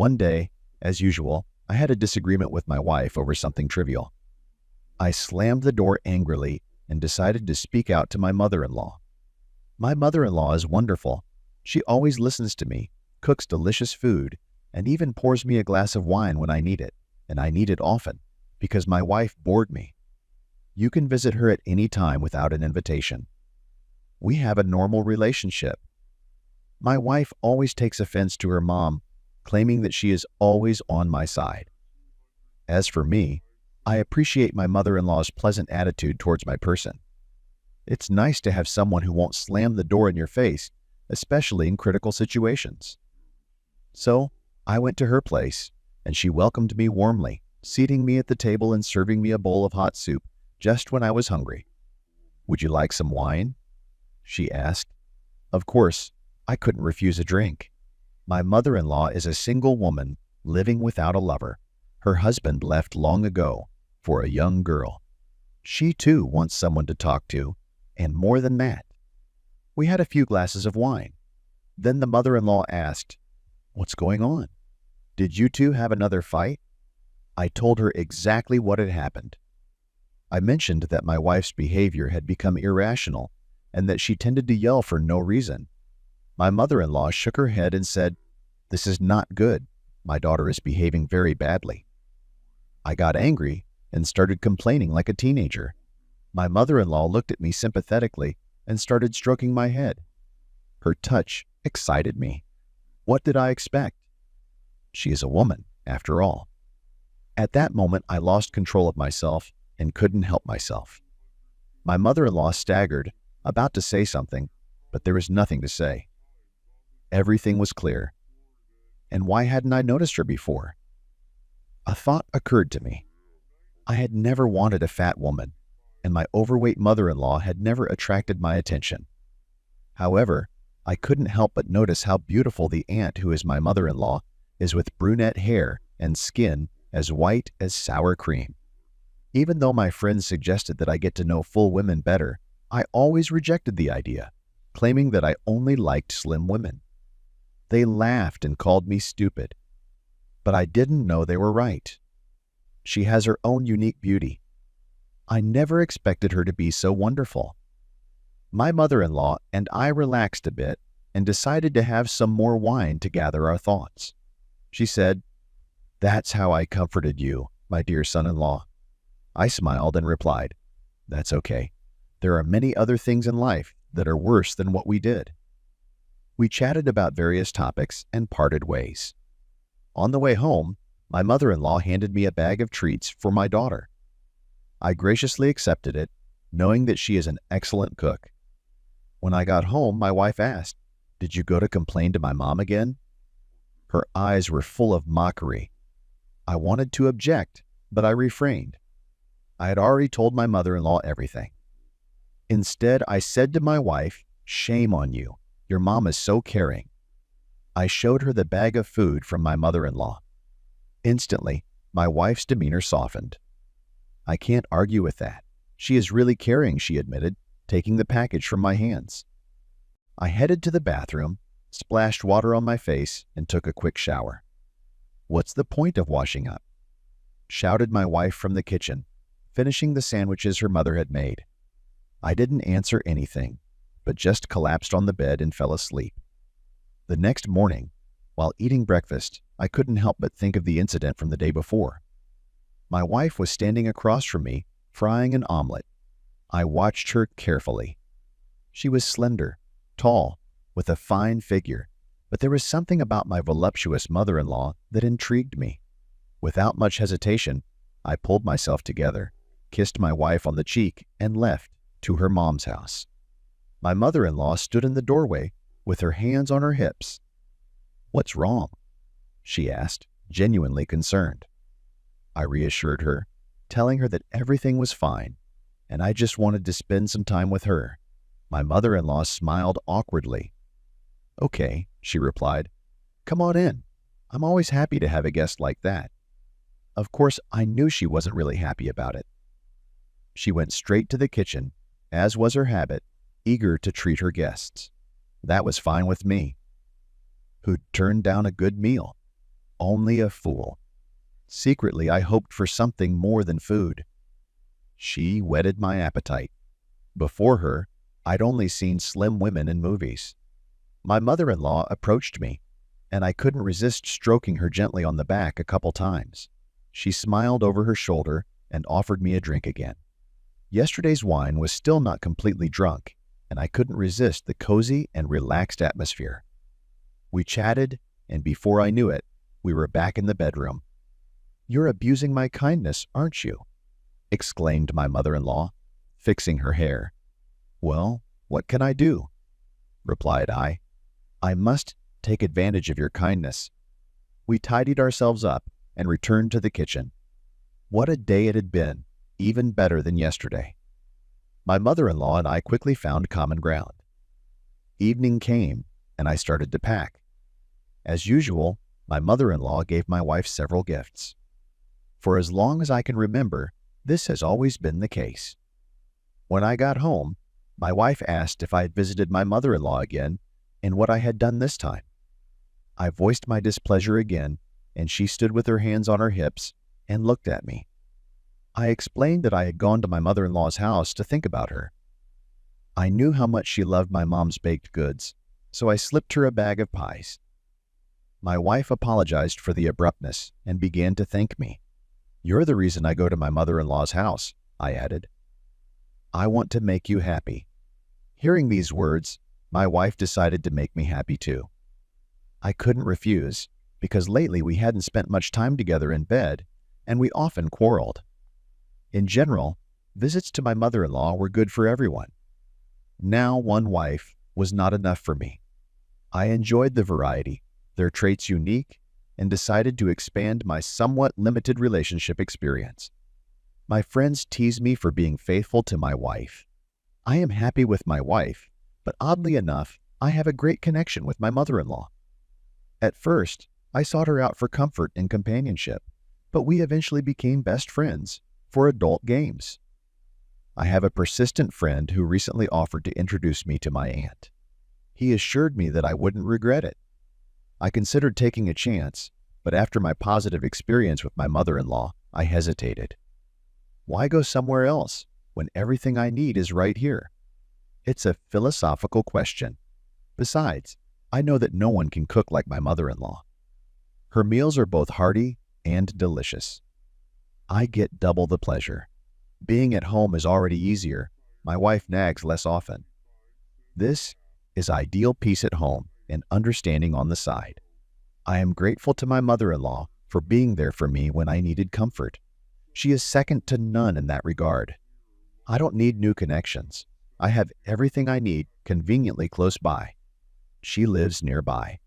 One day, as usual, I had a disagreement with my wife over something trivial. I slammed the door angrily and decided to speak out to my mother-in-law. My mother-in-law is wonderful. She always listens to me, cooks delicious food, and even pours me a glass of wine when I need it, and I need it often, because my wife bored me. You can visit her at any time without an invitation. We have a normal relationship. My wife always takes offense to her mom, claiming that she is always on my side. As for me, I appreciate my mother-in-law's pleasant attitude towards my person. It's nice to have someone who won't slam the door in your face, especially in critical situations. So, I went to her place, and she welcomed me warmly, seating me at the table and serving me a bowl of hot soup just when I was hungry. "Would you like some wine?" she asked. Of course, I couldn't refuse a drink. My mother-in-law is a single woman living without a lover. Her husband left long ago for a young girl. She too wants someone to talk to, and more than that. We had a few glasses of wine. Then the mother-in-law asked, "What's going on? Did you two have another fight?" I told her exactly what had happened. I mentioned that my wife's behavior had become irrational and that she tended to yell for no reason. My mother-in-law shook her head and said, "This is not good. My daughter is behaving very badly." I got angry and started complaining like a teenager. My mother-in-law looked at me sympathetically and started stroking my head. Her touch excited me. What did I expect? She is a woman, after all. At that moment, I lost control of myself and couldn't help myself. My mother-in-law staggered, about to say something, but there was nothing to say. Everything was clear. And why hadn't I noticed her before? A thought occurred to me. I had never wanted a fat woman, and my overweight mother-in-law had never attracted my attention. However, I couldn't help but notice how beautiful the aunt who is my mother-in-law is with brunette hair and skin as white as sour cream. Even though my friends suggested that I get to know full women better, I always rejected the idea, claiming that I only liked slim women. They laughed and called me stupid. But I didn't know they were right. She has her own unique beauty. I never expected her to be so wonderful. My mother-in-law and I relaxed a bit and decided to have some more wine to gather our thoughts. She said, "That's how I comforted you, my dear son-in-law." I smiled and replied, "That's okay. There are many other things in life that are worse than what we did." We chatted about various topics and parted ways. On the way home, my mother-in-law handed me a bag of treats for my daughter. I graciously accepted it, knowing that she is an excellent cook. When I got home, my wife asked, "Did you go to complain to my mom again?" Her eyes were full of mockery. I wanted to object, but I refrained. I had already told my mother-in-law everything. Instead, I said to my wife, "Shame on you. Your mom is so caring." I showed her the bag of food from my mother-in-law. Instantly, my wife's demeanor softened. "I can't argue with that. She is really caring," she admitted, taking the package from my hands. I headed to the bathroom, splashed water on my face, and took a quick shower. "What's the point of washing up?" shouted my wife from the kitchen, finishing the sandwiches her mother had made. I didn't answer anything, but just collapsed on the bed and fell asleep. The next morning, while eating breakfast, I couldn't help but think of the incident from the day before. My wife was standing across from me, frying an omelet. I watched her carefully. She was slender, tall, with a fine figure, but there was something about my voluptuous mother-in-law that intrigued me. Without much hesitation, I pulled myself together, kissed my wife on the cheek, and left to her mom's house. My mother-in-law stood in the doorway with her hands on her hips. "What's wrong?" she asked, genuinely concerned. I reassured her, telling her that everything was fine, and I just wanted to spend some time with her. My mother-in-law smiled awkwardly. "Okay," she replied. "Come on in. I'm always happy to have a guest like that." Of course, I knew she wasn't really happy about it. She went straight to the kitchen, as was her habit, eager to treat her guests. That was fine with me. Who'd turned down a good meal? Only a fool. Secretly, I hoped for something more than food. She whetted my appetite. Before her, I'd only seen slim women in movies. My mother-in-law approached me, and I couldn't resist stroking her gently on the back a couple times. She smiled over her shoulder and offered me a drink again. Yesterday's wine was still not completely drunk, and I couldn't resist the cozy and relaxed atmosphere. We chatted, and before I knew it, we were back in the bedroom. "You're abusing my kindness, aren't you?" exclaimed my mother-in-law, fixing her hair. "Well, what can I do?" replied I. "I must take advantage of your kindness." We tidied ourselves up and returned to the kitchen. What a day it had been, even better than yesterday. My mother-in-law and I quickly found common ground. Evening came, and I started to pack. As usual, my mother-in-law gave my wife several gifts. For as long as I can remember, this has always been the case. When I got home, my wife asked if I had visited my mother-in-law again and what I had done this time. I voiced my displeasure again, and she stood with her hands on her hips and looked at me. I explained that I had gone to my mother-in-law's house to think about her. I knew how much she loved my mom's baked goods, so I slipped her a bag of pies. My wife apologized for the abruptness and began to thank me. "You're the reason I go to my mother-in-law's house," I added. "I want to make you happy." Hearing these words, my wife decided to make me happy too. I couldn't refuse, because lately we hadn't spent much time together in bed, and we often quarreled. In general, visits to my mother-in-law were good for everyone. Now one wife was not enough for me. I enjoyed the variety, their traits unique, and decided to expand my somewhat limited relationship experience. My friends tease me for being faithful to my wife. I am happy with my wife, but oddly enough, I have a great connection with my mother-in-law. At first, I sought her out for comfort and companionship, but we eventually became best friends for adult games. I have a persistent friend who recently offered to introduce me to my aunt. He assured me that I wouldn't regret it. I considered taking a chance, but after my positive experience with my mother-in-law, I hesitated. Why go somewhere else when everything I need is right here? It's a philosophical question. Besides, I know that no one can cook like my mother-in-law. Her meals are both hearty and delicious. I get double the pleasure. Being at home is already easier. My wife nags less often. This is ideal peace at home and understanding on the side. I am grateful to my mother-in-law for being there for me when I needed comfort. She is second to none in that regard. I don't need new connections. I have everything I need conveniently close by. She lives nearby.